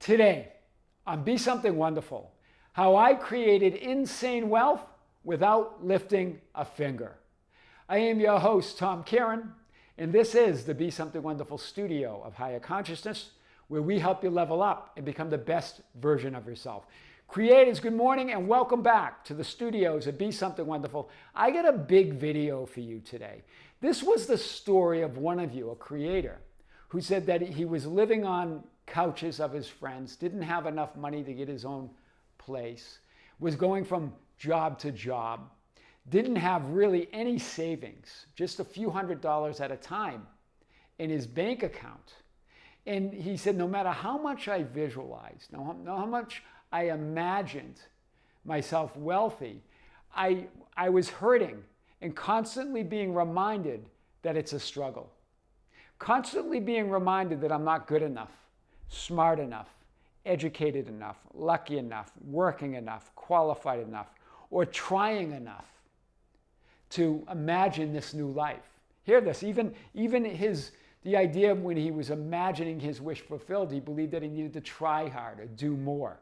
Today, on Be Something Wonderful, how I created insane wealth without lifting a finger. I am your host, Tom Kearin, and this is the Be Something Wonderful studio of higher consciousness, where we help you level up and become the best version of yourself. Creators, good morning and welcome back to the studios of Be Something Wonderful. I got a big video for you today. This was the story of one of you, a creator, who said that he was living on couches of his friends, didn't have enough money to get his own place, was going from job to job, didn't have really any savings, just a few $100s at a time in his bank account. And he said, no matter how much I visualized, how much I imagined myself wealthy, I was hurting and constantly being reminded that it's a struggle. Constantly being reminded that I'm not good enough, smart enough, educated enough, lucky enough, working enough, qualified enough, or trying enough to imagine this new life. Hear this, even the idea of when he was imagining his wish fulfilled, he believed that he needed to try harder, do more.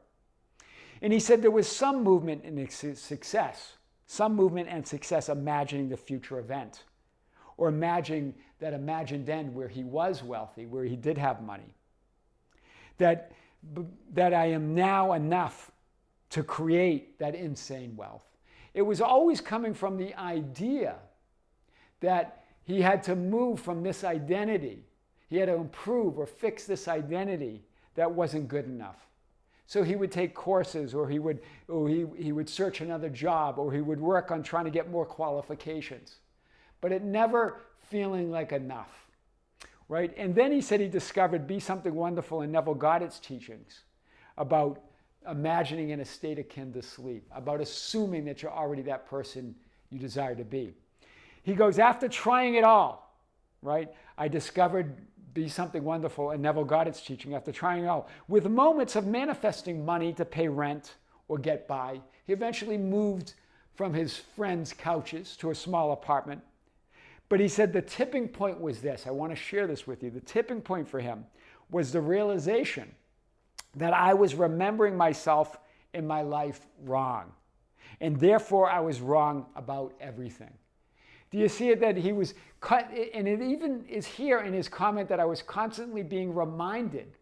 And he said there was some movement in success, some movement and success imagining the future event, or imagining that imagined end where he was wealthy, where he did have money. That I am now enough to create that insane wealth. It was always coming from the idea that he had to move from this identity. He had to improve or fix this identity that wasn't good enough. So he would take courses, or he would search another job, or he would work on trying to get more qualifications. But it never feeling like enough. Right? And then he said he discovered Be Something Wonderful in Neville Goddard's teachings about imagining in a state akin to sleep, about assuming that you're already that person you desire to be. He goes, after trying it all, right? I discovered Be Something Wonderful in Neville Goddard's teaching after trying it all. With moments of manifesting money to pay rent or get by, he eventually moved from his friends' couches to a small apartment. But he said the tipping point was this. I want to share this with you. The tipping point for him was the realization that I was remembering myself in my life wrong. And therefore, I was wrong about everything. Do you see it that he was cut? And it even is here in his comment that I was constantly being reminded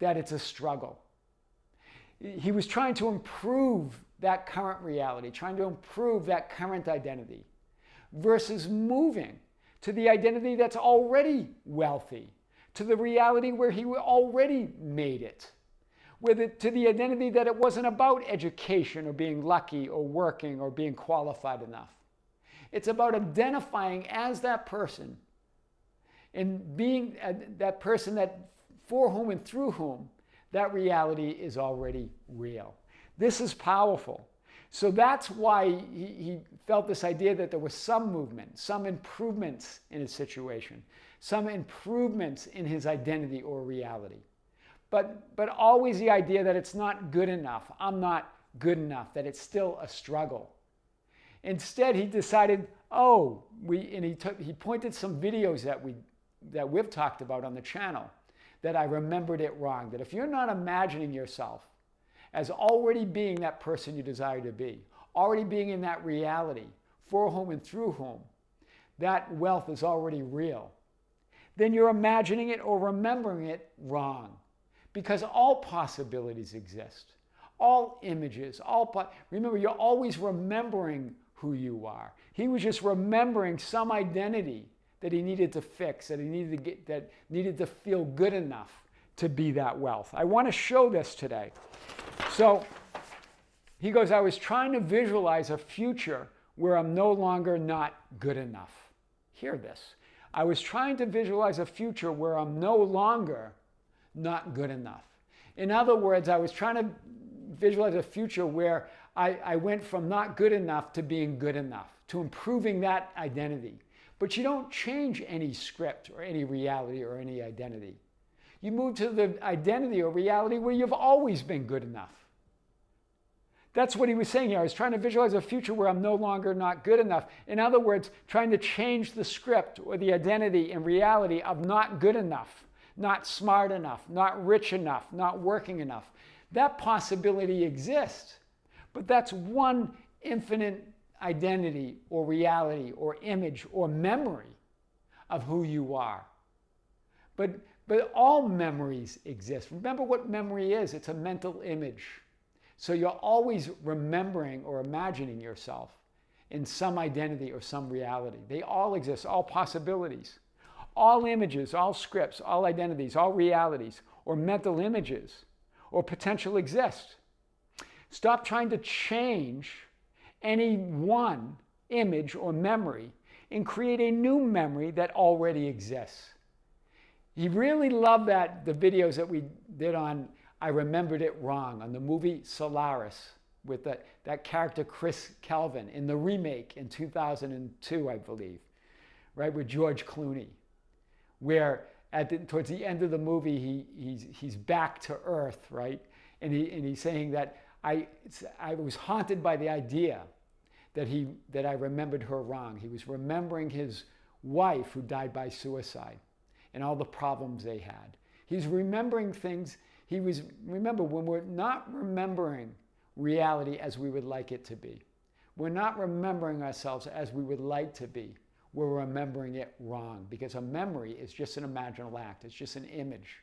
that it's a struggle. He was trying to improve that current reality, trying to improve that current identity, versus moving to the identity that's already wealthy, to the reality where he already made it, to the identity that it wasn't about education or being lucky or working or being qualified enough. It's about identifying as that person and being that person that for whom and through whom that reality is already real. This is powerful. So that's why he felt this idea that there was some movement, some improvements in his situation, some improvements in his identity or reality. But always the idea that it's not good enough, I'm not good enough, that it's still a struggle. Instead, he decided, he pointed some videos that we've talked about on the channel, that I remembered it wrong, that if you're not imagining yourself as already being that person you desire to be, already being in that reality, for whom and through whom that wealth is already real, then you're imagining it or remembering it wrong. Because all possibilities exist, all images, remember, you're always remembering who you are. He was just remembering some identity that he needed to fix, that he needed to get, that needed to feel good enough to be that wealth. I want to show this today. So he goes, I was trying to visualize a future where I'm no longer not good enough. Hear this. I was trying to visualize a future where I'm no longer not good enough. In other words, I was trying to visualize a future where I went from not good enough to being good enough, to improving that identity. But you don't change any script or any reality or any identity. You move to the identity or reality where you've always been good enough. That's what he was saying here. I was trying to visualize a future where I'm no longer not good enough. In other words, trying to change the script or the identity and reality of not good enough. not smart enough, not rich enough, not working enough. That possibility exists, but that's one infinite identity or reality or image or memory of who you are. But all memories exist. Remember what memory is. It's a mental image. So you're always remembering or imagining yourself in some identity or some reality. They all exist, all possibilities. All images, all scripts, all identities, all realities, or mental images, or potential exist. Stop trying to change any one image or memory and create a new memory that already exists. He really loved the videos that we did on I Remembered It Wrong, on the movie Solaris, with that character Chris Kelvin in the remake in 2002, I believe, right, with George Clooney, where towards the end of the movie, he's back to Earth, right? And he's saying that I was haunted by the idea that I remembered her wrong. He was remembering his wife who died by suicide and all the problems they had. He's remembering things. Remember, when we're not remembering reality as we would like it to be, we're not remembering ourselves as we would like to be, we're remembering it wrong, because a memory is just an imaginal act. It's just an image.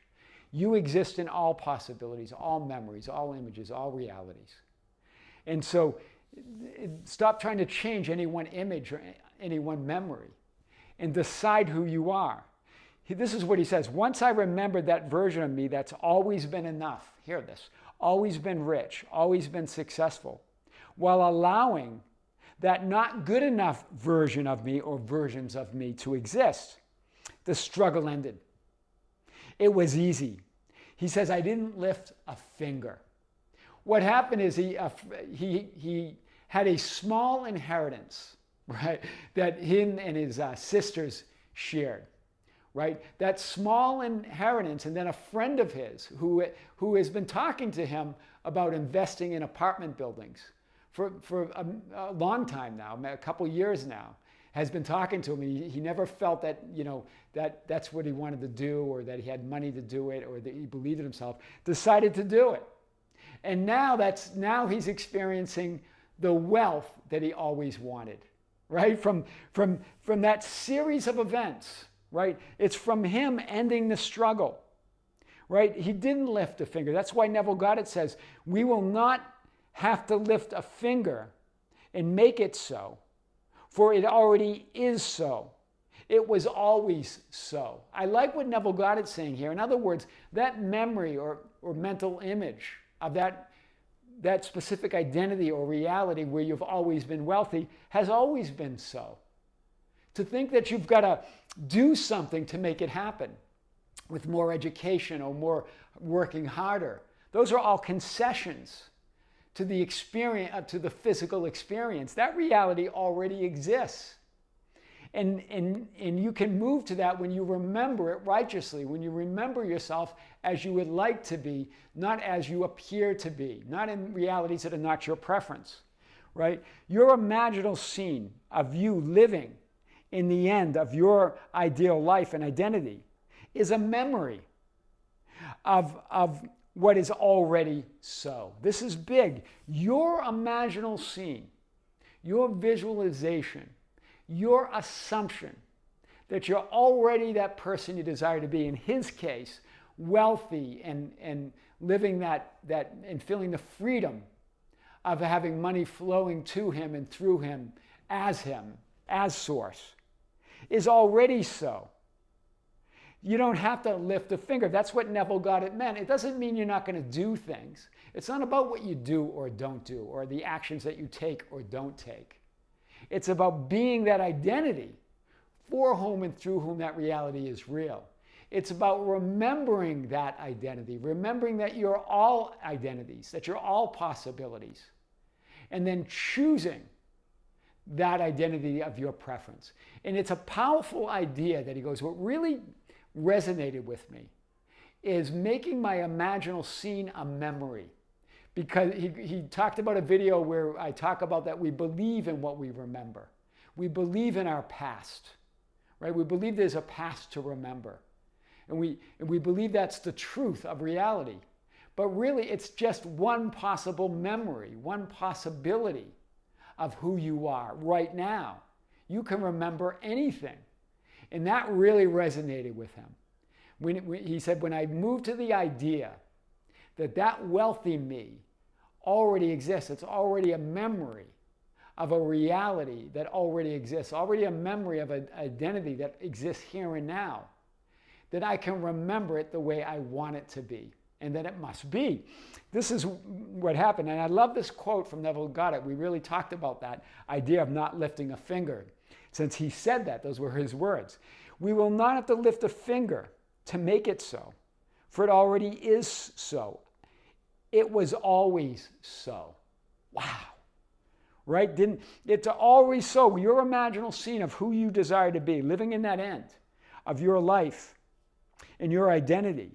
You exist in all possibilities, all memories, all images, all realities. And so stop trying to change any one image or any one memory and decide who you are. This is what he says. Once I remembered that version of me that's always been enough, hear this, always been rich, always been successful, while allowing that not good enough version of me or versions of me to exist, the struggle ended. It was easy. He says, I didn't lift a finger. What happened is he had a small inheritance, right, that him and his sisters shared. Right? That small inheritance, and then a friend of his who has been talking to him about investing in apartment buildings for a long time now, a couple years now, has been talking to him. He never felt that, that's what he wanted to do, or that he had money to do it, or that he believed in himself, decided to do it. And now he's experiencing the wealth that he always wanted, right? From that series of events. Right? It's from him ending the struggle. Right? He didn't lift a finger. That's why Neville Goddard says, we will not have to lift a finger and make it so, for it already is so. It was always so. I like what Neville Goddard's saying here. In other words, that memory or mental image of that specific identity or reality where you've always been wealthy has always been so. To think that you've got to do something to make it happen with more education or more working harder, those are all concessions to the experience, to the physical experience. That reality already exists. And you can move to that when you remember it righteously, when you remember yourself as you would like to be, not as you appear to be, not in realities that are not your preference, right? Your imaginal scene of you living in the end of your ideal life and identity is a memory of what is already so. This is big. Your imaginal scene, your visualization, your assumption that you're already that person you desire to be, in his case, wealthy and living that and feeling the freedom of having money flowing to him and through him, as source, is already so. You don't have to lift a finger. That's what Neville Goddard meant. It doesn't mean you're not going to do things. It's not about what you do or don't do, or the actions that you take or don't take. It's about being that identity for whom and through whom that reality is real. It's about remembering that identity, remembering that you're all identities, that you're all possibilities, and then choosing that identity of your preference. And it's a powerful idea that he goes, what really resonated with me is making my imaginal scene a memory. Because he talked about a video where I talk about that we believe in what we remember. We believe in our past, right? We believe there's a past to remember. And we believe that's the truth of reality. But really, it's just one possible memory, one possibility of who you are right now. You can remember anything. And that really resonated with him. He said, when I moved to the idea that wealthy me already exists, it's already a memory of a reality that already exists, already a memory of an identity that exists here and now, that I can remember it the way I want it to be, and that it must be. This is what happened. And I love this quote from Neville Goddard. We really talked about that idea of not lifting a finger. Since he said that, those were his words. We will not have to lift a finger to make it so, for it already is so. It was always so. Wow. Right? It's always so. Your imaginal scene of who you desire to be, living in that end of your life and your identity,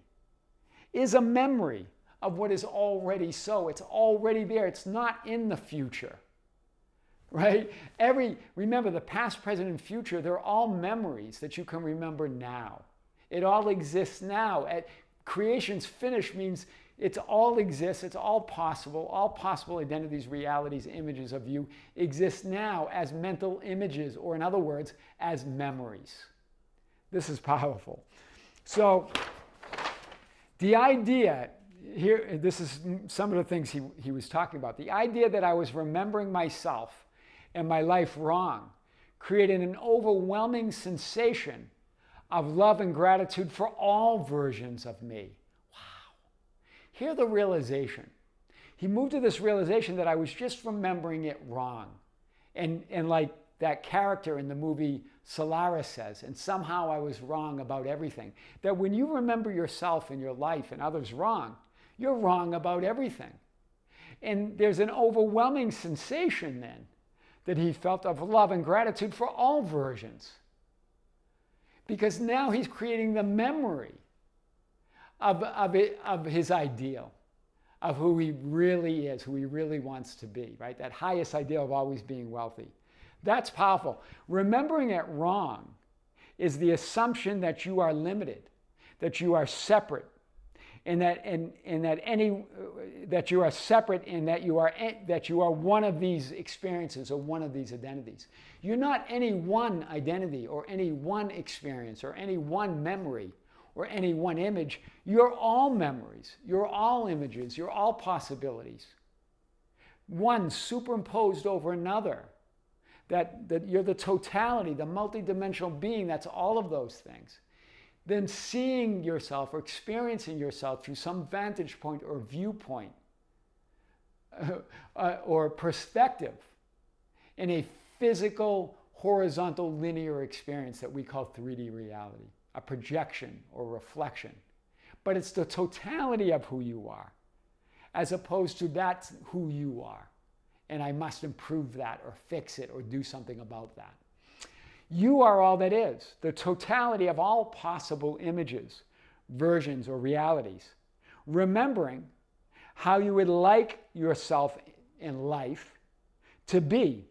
is a memory of what is already so. It's already there. It's not in the future. Right? Remember, the past, present, and future, they're all memories that you can remember now. It all exists now. Creation's finished means it all exists, it's all possible identities, realities, images of you exist now as mental images, or in other words, as memories. This is powerful. So, the idea here, this is some of the things he was talking about. The idea that I was remembering myself and my life wrong created an overwhelming sensation of love and gratitude for all versions of me. Wow. Hear the realization. He moved to this realization that I was just remembering it wrong. And like that character in the movie Solaris says, and somehow I was wrong about everything. That when you remember yourself and your life and others wrong, you're wrong about everything. And there's an overwhelming sensation then that he felt of love and gratitude for all versions. Because now he's creating the memory of his ideal, of who he really is, who he really wants to be, right? That highest ideal of always being wealthy. That's powerful. Remembering it wrong is the assumption that you are limited, that you are separate, and that you are separate, and that you are one of these experiences or one of these identities. You're not any one identity or any one experience or any one memory or any one image. You're all memories. You're all images. You're all possibilities. One superimposed over another. That you're the totality, the multidimensional being that's all of those things. Then seeing yourself or experiencing yourself through some vantage point or viewpoint or perspective in a physical, horizontal, linear experience that we call 3D reality, a projection or reflection. But it's the totality of who you are, as opposed to that's who you are, and I must improve that or fix it or do something about that. You are all that is, the totality of all possible images, versions, or realities. Remembering how you would like yourself in life to be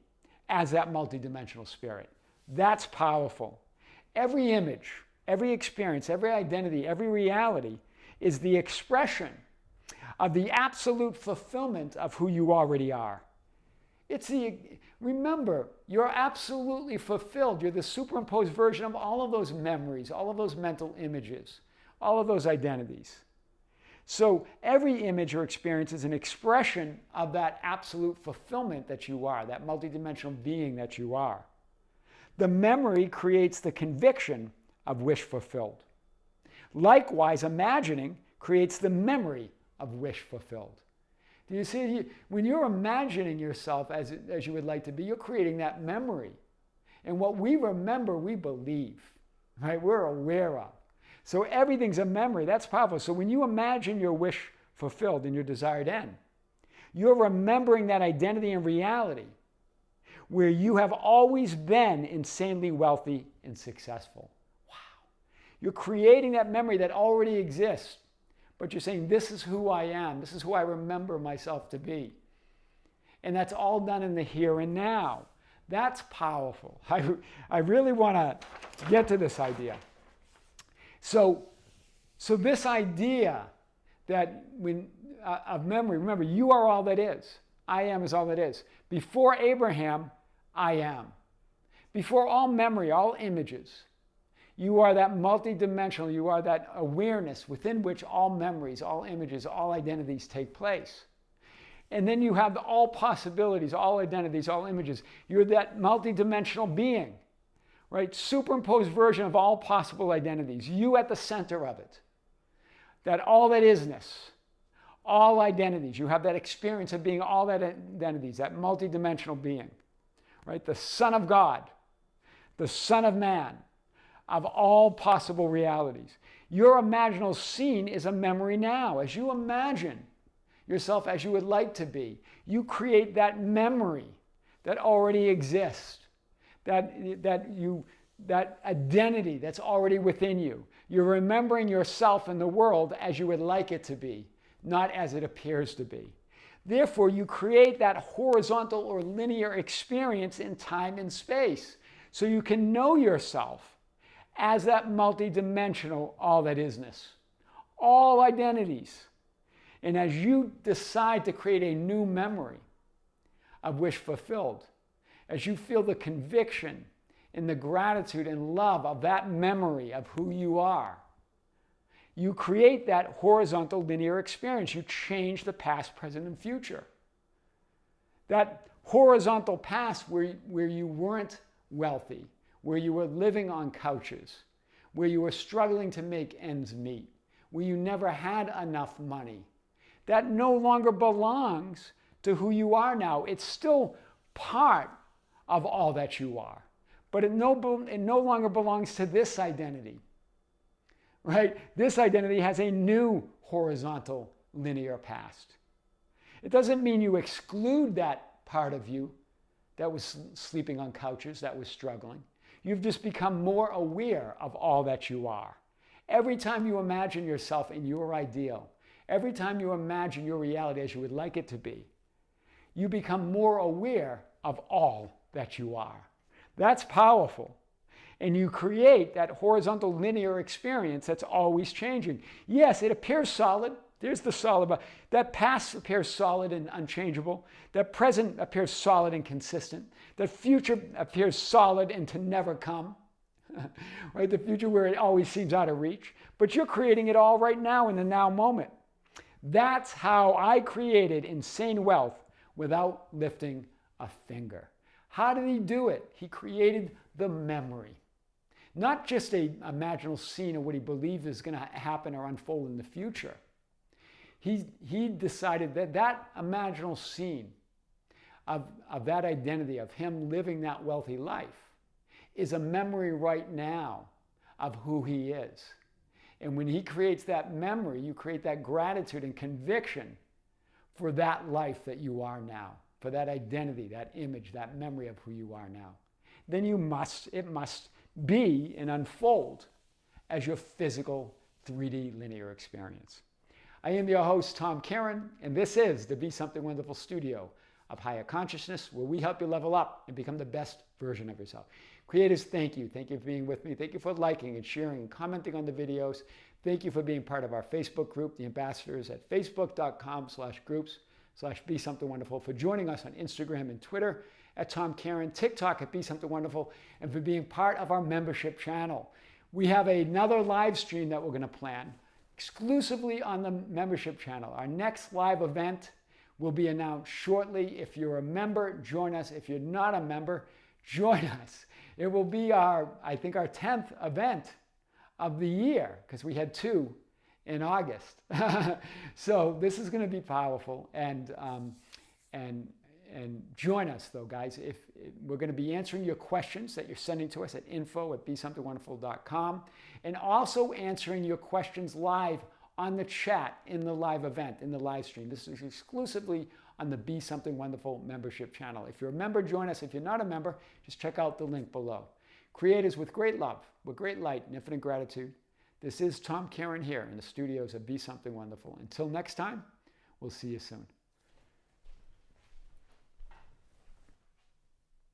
as that multidimensional spirit. That's powerful. Every image, every experience, every identity, every reality is the expression of the absolute fulfillment of who you already are. Remember, you're absolutely fulfilled. You're the superimposed version of all of those memories, all of those mental images, all of those identities. So every image or experience is an expression of that absolute fulfillment that you are, that multidimensional being that you are. The memory creates the conviction of wish fulfilled. Likewise, imagining creates the memory of wish fulfilled. Do you see? When you're imagining yourself as you would like to be, you're creating that memory. And what we remember, we believe, right? We're aware of. So everything's a memory. That's powerful. So when you imagine your wish fulfilled in your desired end, you're remembering that identity and reality where you have always been insanely wealthy and successful. Wow. You're creating that memory that already exists. But you're saying, this is who I am. This is who I remember myself to be. And that's all done in the here and now. That's powerful. I really want to get to this idea. So So this idea of memory, remember, you are all that is. I am is all that is. Before Abraham, I am. Before all memory, all images, you are that multidimensional, you are that awareness within which all memories, all images, all identities take place. And then you have all possibilities, all identities, all images. You're that multidimensional being, right? Superimposed version of all possible identities. You at the center of it. That all that isness, all identities. You have that experience of being all that identities, that multidimensional being, right? The Son of God, the Son of Man, of all possible realities. Your imaginal scene is a memory now. As you imagine yourself as you would like to be, you create that memory that already exists, that identity that's already within you. You're remembering yourself and the world as you would like it to be, not as it appears to be. Therefore, you create that horizontal or linear experience in time and space, so you can know yourself as that multidimensional all that isness, all identities. And as you decide to create a new memory of wish fulfilled, as you feel the conviction and the gratitude and love of that memory of who you are, you create that horizontal linear experience. You change the past, present, and future. That horizontal past where you weren't wealthy, where you were living on couches, where you were struggling to make ends meet, where you never had enough money, that no longer belongs to who you are now. It's still part of all that you are, but it no longer belongs to this identity, right? This identity has a new horizontal linear past. It doesn't mean you exclude that part of you that was sleeping on couches, that was struggling. You've just become more aware of all that you are. Every time you imagine yourself in your ideal, every time you imagine your reality as you would like it to be, you become more aware of all that you are. That's powerful. And you create that horizontal linear experience that's always changing. Yes, it appears solid. There's the solid. That past appears solid and unchangeable. That present appears solid and consistent. The future appears solid and to never come. Right? The future where it always seems out of reach. But you're creating it all right now in the now moment. That's how I created insane wealth without lifting a finger. How did he do it? He created the memory. Not just an imaginal scene of what he believed is going to happen or unfold in the future. He decided that imaginal scene of that identity, of him living that wealthy life, is a memory right now of who he is. And when he creates that memory, you create that gratitude and conviction for that life that you are now, for that identity, that image, that memory of who you are now. Then it must be and unfold as your physical 3D linear experience. I am your host, Tom Kearin, and this is the Be Something Wonderful studio of higher consciousness, where we help you level up and become the best version of yourself. Creators, thank you. Thank you for being with me. Thank you for liking and sharing and commenting on the videos. Thank you for being part of our Facebook group, the ambassadors at facebook.com/groups/Be Something Wonderful, for joining us on Instagram and Twitter at Tom Kearin, TikTok at Be Something Wonderful, and for being part of our membership channel. We have another live stream that we're going to plan exclusively on the membership channel. Our next live event will be announced shortly. If you're a member, join us. If you're not a member, join us. It will be I think our 10th event of the year, because we had 2 in August. So this is going to be powerful, and join us, though, guys. If we're going to be answering your questions that you're sending to us at info@besomethingwonderful.com, and also answering your questions live on the chat in the live event, in the live stream. This is exclusively on the Be Something Wonderful membership channel. If you're a member, join us. If you're not a member, just check out the link below. Creators, with great love, with great light and infinite gratitude, this is Tom Kearin here in the studios of Be Something Wonderful. Until next time, we'll see you soon.